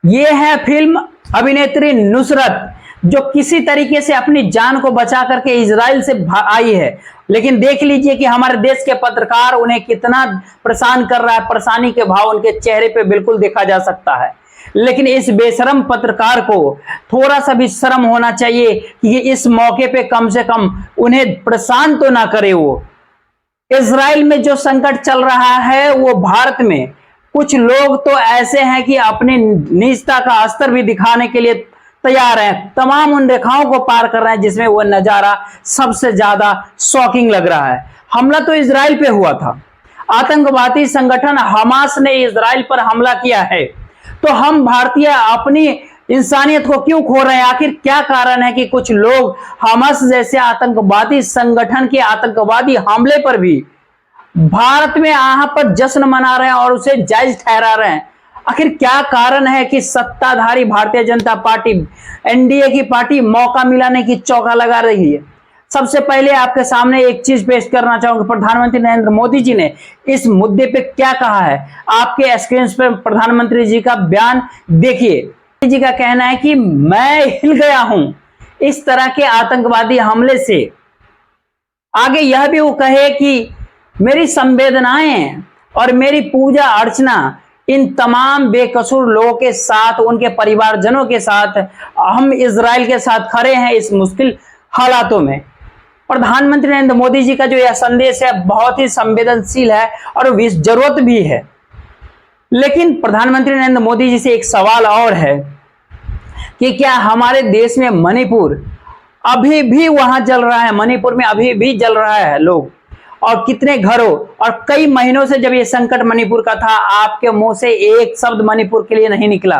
ये है फिल्म अभिनेत्री नुसरत, जो किसी तरीके से अपनी जान को बचा करके इजराइल से आई है। लेकिन देख लीजिए कि हमारे देश के पत्रकार उन्हें कितना परेशान कर रहा है, परेशानी के भाव उनके चेहरे पे बिल्कुल देखा जा सकता है। लेकिन इस बेशरम पत्रकार को थोड़ा सा भी शर्म होना चाहिए कि इस मौके पे कम से कम उन्हें परेशान तो ना करे। वो इजराइल में जो संकट चल रहा है वो भारत में कुछ लोग तो ऐसे हैं कि अपनी निजता का स्तर भी दिखाने के लिए तैयार हैं, तमाम उन रेखाओं को पार कर रहे हैं जिसमें वो नजारा सबसे ज्यादा शॉकिंग लग रहा है। हमला तो इजराइल पे हुआ था, आतंकवादी संगठन हमास ने इजराइल पर हमला किया है, तो हम भारतीय अपनी इंसानियत को क्यों खो रहे हैं? आखिर क्या कारण है कि कुछ लोग हमास जैसे आतंकवादी संगठन के आतंकवादी हमले पर भी भारत में यहाँ पर जश्न मना रहे हैं और उसे जायज ठहरा रहे हैं? आखिर क्या कारण है कि सत्ताधारी भारतीय जनता पार्टी, एनडीए की पार्टी मौका मिलाने की चौका लगा रही है? सबसे पहले आपके सामने एक चीज पेश करना चाहूंगा, प्रधानमंत्री नरेंद्र मोदी जी ने इस मुद्दे पे क्या कहा है। आपके स्क्रीन पर प्रधानमंत्री जी का बयान देखिए। जी का कहना है कि मैं हिल गया हूं इस तरह के आतंकवादी हमले से। आगे यह भी वो कहे कि मेरी संवेदनाएं और मेरी पूजा अर्चना इन तमाम बेकसूर लोगों के साथ, उनके परिवारजनों के साथ, हम इजराइल के साथ खड़े हैं इस मुश्किल हालातों में। प्रधानमंत्री नरेंद्र मोदी जी का जो यह संदेश है बहुत ही संवेदनशील है और जरूरत भी है। लेकिन प्रधानमंत्री नरेंद्र मोदी जी से एक सवाल और है कि क्या हमारे देश में मणिपुर अभी भी वहां जल रहा है? मणिपुर में अभी भी जल रहा है लोग, और कितने घरों, और कई महीनों से जब ये संकट मणिपुर का था, आपके मुंह से एक शब्द मणिपुर के लिए नहीं निकला।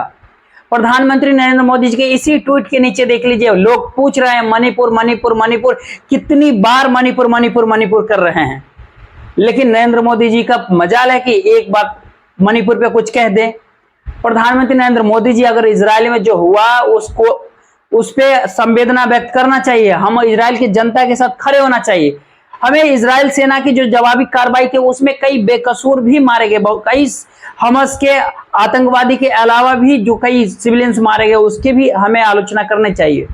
प्रधानमंत्री नरेंद्र मोदी जी के इसी ट्वीट के नीचे देख लीजिए, लोग पूछ रहे हैं मणिपुर मणिपुर मणिपुर, कितनी बार मणिपुर मणिपुर मणिपुर कर रहे हैं। लेकिन नरेंद्र मोदी जी का मजाल है कि एक बार मणिपुर पे कुछ कह दे। प्रधानमंत्री नरेंद्र मोदी जी अगर इजराइल में जो हुआ उसको, उस पर संवेदना व्यक्त करना चाहिए। हम इजराइल की जनता के साथ खड़े होना चाहिए। हमें इजराइल सेना की जो जवाबी कार्रवाई थी उसमें कई बेकसूर भी मारे गए, कई हमास के आतंकवादी के अलावा भी जो कई सिविलियंस मारे गए उसकी भी हमें आलोचना करनी चाहिए।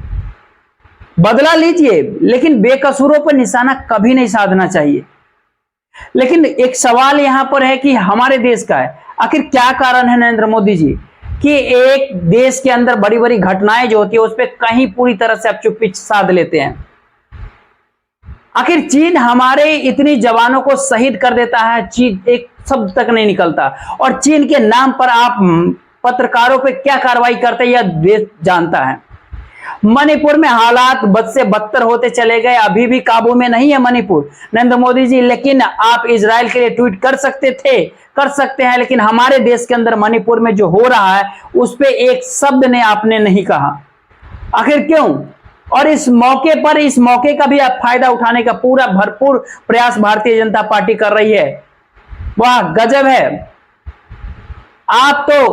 बदला लीजिए, लेकिन बेकसूरों पर निशाना कभी नहीं साधना चाहिए। लेकिन एक सवाल यहां पर है कि हमारे देश का है, आखिर क्या कारण है नरेंद्र मोदी जी कि एक देश के अंदर बड़ी बड़ी घटनाएं जो होती है उस पर कहीं पूरी तरह से आप चुप्पी साध लेते हैं? आखिर चीन हमारे इतनी जवानों को शहीद कर देता है, चीन एक शब्द तक नहीं निकलता, और चीन के नाम पर आप पत्रकारों पे क्या कार्रवाई करते हैं यह देश जानता है। मणिपुर में हालात बद से बदतर होते चले गए, अभी भी काबू में नहीं है मणिपुर नरेंद्र मोदी जी। लेकिन आप इजराइल के लिए ट्वीट कर सकते थे, कर सकते हैं, लेकिन हमारे देश के अंदर मणिपुर में जो हो रहा है उस पर एक शब्द ने आपने नहीं कहा। आखिर क्यों? और इस मौके पर, इस मौके का भी आप फायदा उठाने का पूरा भरपूर प्रयास भारतीय जनता पार्टी कर रही है। वाह गजब है, आप तो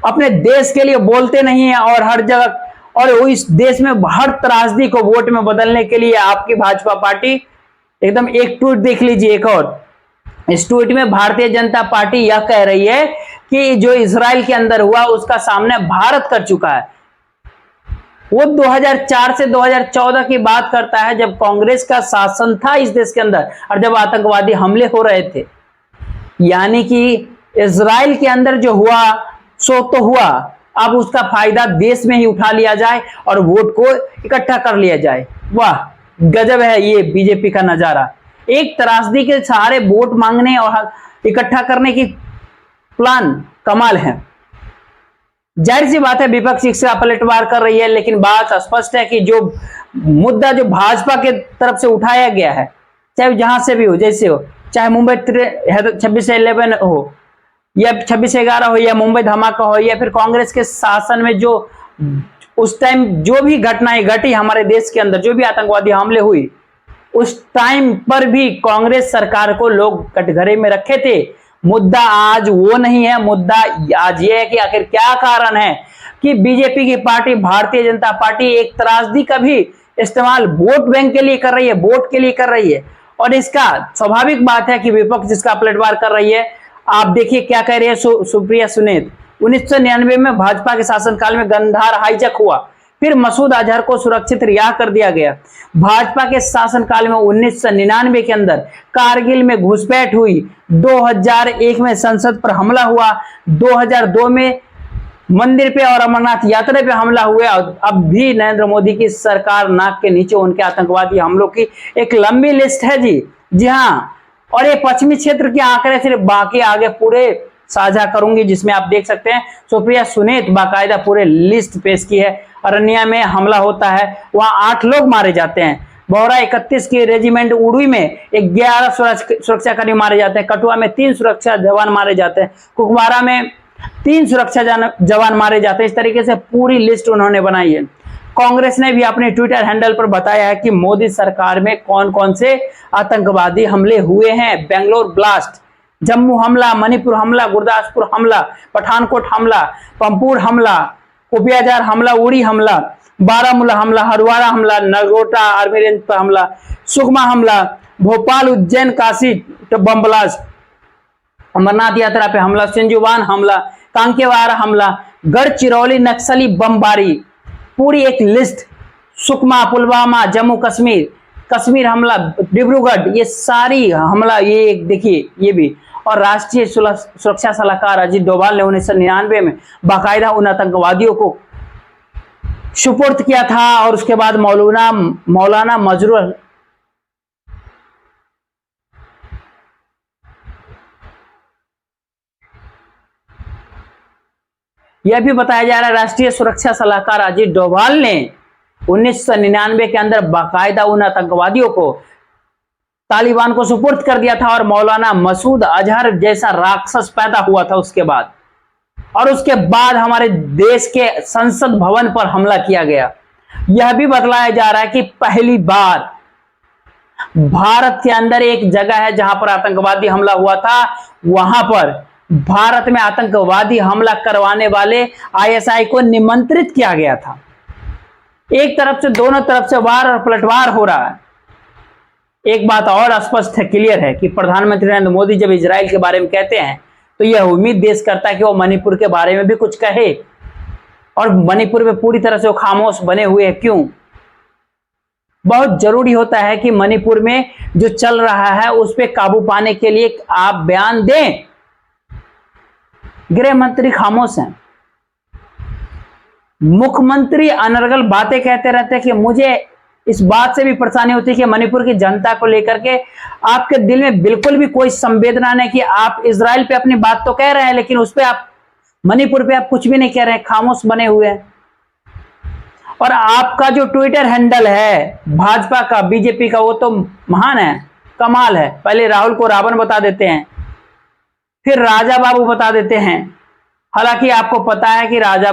अपने देश के लिए बोलते नहीं है और हर जगह, और इस देश में हर त्रासदी को वोट में बदलने के लिए आपकी भाजपा पार्टी एकदम। एक ट्वीट देख लीजिए, एक और, इस ट्वीट में भारतीय जनता पार्टी यह कह रही है कि जो इजराइल के अंदर हुआ उसका सामना भारत कर चुका है। वो 2004 से 2014 की बात करता है जब कांग्रेस का शासन था इस देश के अंदर और जब आतंकवादी हमले हो रहे थे। यानी कि इजराइल के अंदर जो हुआ सो तो हुआ, अब उसका फायदा देश में ही उठा लिया जाए और वोट को इकट्ठा कर लिया जाए। वाह गजब है ये बीजेपी का नजारा, एक त्रासदी के सहारे वोट मांगने और इकट्ठा करने की प्लान कमाल है। जाहिर सी बात है विपक्ष इसका पलटवार कर रही है, लेकिन बात स्पष्ट है कि जो मुद्दा जो भाजपा के तरफ से उठाया गया है, चाहे जहां से भी हो, जैसे हो, चाहे मुंबई 26/11 हो या 26/11 हो या मुंबई धमाका हो या फिर कांग्रेस के शासन में जो उस टाइम जो भी घटनाएं घटी हमारे देश के अंदर, जो भी आतंकवादी हमले हुई, उस टाइम पर भी कांग्रेस सरकार को लोग कटघरे में रखे थे। मुद्दा आज वो नहीं है, मुद्दा आज ये है कि आखिर क्या कारण है कि बीजेपी की पार्टी, भारतीय जनता पार्टी एक त्रासदी का भी इस्तेमाल वोट बैंक के लिए कर रही है, वोट के लिए कर रही है। और इसका स्वाभाविक बात है कि विपक्ष इसका पलटवार कर रही है। आप देखिए क्या कह रही है सुप्रिया सुनीत, 1999 में भाजपा के शासनकाल में गंधार हाईजैक हुआ, फिर मसूद अजहर को सुरक्षित रिहा कर दिया गया। भाजपा के शासनकाल में 1999 के अंदर कारगिल में घुसपैठ हुई, 2001 में संसद पर हमला हुआ, 2002 में मंदिर पे और अमरनाथ यात्रा पे हमला हुए, और अब भी नरेंद्र मोदी की सरकार नाक के नीचे उनके आतंकवादी हमलों की एक लंबी लिस्ट है जी हाँ। और ये पश्चिमी क्षेत्र के आंकड़े सिर्फ, बाकी आगे पूरे साझा करूंगी, जिसमें आप देख सकते हैं सुप्रिया सुनीत बाकायदा पूरे लिस्ट पेश की है। अरनिया में हमला होता है, वहां 8 लोग मारे जाते हैं। बोहरा 31 की रेजिमेंट उड़ुई में 11 सुरक्षाकर्मी मारे जाते हैं। कठुआ में 3 सुरक्षा जवान मारे जाते हैं। कुकवारा में 3 सुरक्षा जवान मारे जाते हैं। इस तरीके से पूरी लिस्ट उन्होंने बनाई है। कांग्रेस ने भी अपने ट्विटर हैंडल पर बताया है कि मोदी सरकार में कौन कौन से आतंकवादी हमले हुए हैं। बेंगलोर ब्लास्ट, जम्मू हमला, मणिपुर हमला, गुरदासपुर हमला, पठानकोट हमला, पंपुर हमला, कुपियाजार हमला, उड़ी हमला, बारामूला हमला, हरवाड़ा हमला, नगरोटा आर्मी रेंज पर हमला, सुकमा हमला, भोपाल, उज्जैन, काशी बम ब्लास्ट, अमरनाथ यात्रा पे हमला, सिंजुवान हमला, कांकेवाड़ा हमला, गढ़चिरौली नक्सली बमबारी, पूरी एक लिस्ट, सुकमा, पुलवामा, जम्मू कश्मीर हमला, डिब्रूगढ़, ये सारी हमला, ये देखिए ये भी। और राष्ट्रीय सुरक्षा सलाहकार अजीत डोभाल ने 1999 में बाकायदा उन आतंकवादियों को सुपुर्द किया था, और उसके बाद मौलाना मजरूर यह भी बताया जा रहा है राष्ट्रीय सुरक्षा सलाहकार अजीत डोभाल ने 1999 के अंदर बाकायदा उन आतंकवादियों को तालिबान को सुपुर्द कर दिया था, और मौलाना मसूद अजहर जैसा राक्षस पैदा हुआ था उसके बाद। और उसके बाद हमारे देश के संसद भवन पर हमला किया गया। यह भी बतलाया जा रहा है कि पहली बार भारत के अंदर एक जगह है जहां पर आतंकवादी हमला हुआ था, वहां पर भारत में आतंकवादी हमला करवाने वाले आईएसआई को निमंत्रित किया गया था। एक तरफ से, दोनों तरफ से वार और पलटवार हो रहा है। एक बात और स्पष्ट है, क्लियर है कि प्रधानमंत्री नरेंद्र मोदी जब इजराइल के बारे में कहते हैं तो यह उम्मीद देश करता है कि वो मणिपुर के बारे में भी कुछ कहे, और मणिपुर में पूरी तरह से वो खामोश बने हुए हैं। क्यों? बहुत जरूरी होता है कि मणिपुर में जो चल रहा है उस पर काबू पाने के लिए आप बयान दें। गृह मंत्री खामोश हैं, मुख्यमंत्री अनर्गल बातें कहते रहते हैं कि मुझे इस बात से भी परेशानी होती है कि मणिपुर की जनता को लेकर के आपके दिल में बिल्कुल भी कोई संवेदना नहीं, कि आप इजराइल पे अपनी बात तो कह रहे हैं लेकिन उस पे आप, मणिपुर पे आप कुछ भी नहीं कह रहे हैं, खामोश बने हुए हैं। और आपका जो ट्विटर हैंडल है भाजपा का, बीजेपी का, वो तो महान है, कमाल है। पहले राहुल को रावण बता देते हैं, फिर राजा बाबू बता देते हैं। हालांकि आपको पता है कि राजा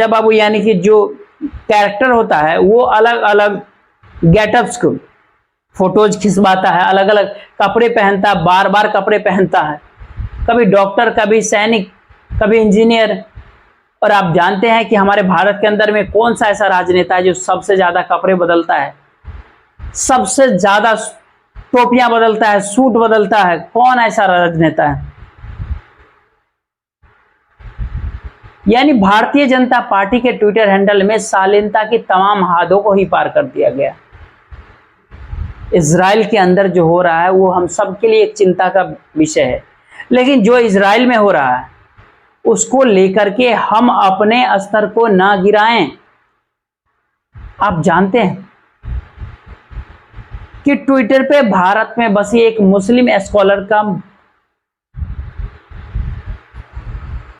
बाबू यानी कि जो कैरेक्टर होता है वो अलग अलग गेटअप्स को फोटोज खिंचवाता है, अलग अलग कपड़े पहनता है, बार बार कपड़े पहनता है, कभी डॉक्टर, कभी सैनिक, कभी इंजीनियर। और आप जानते हैं कि हमारे भारत के अंदर में कौन सा ऐसा राजनेता है जो सबसे ज्यादा कपड़े बदलता है, सबसे ज्यादा टोपियां बदलता है, सूट बदलता है? कौन ऐसा राजनेता है? यानी भारतीय जनता पार्टी के ट्विटर हैंडल में शालीनता की तमाम हदों को ही पार कर दिया गया। इजराइल के अंदर जो हो रहा है वो हम सबके लिए एक चिंता का विषय है, लेकिन जो इजराइल में हो रहा है उसको लेकर के हम अपने स्तर को ना गिराएं। आप जानते हैं कि ट्विटर पे भारत में बसी एक मुस्लिम स्कॉलर का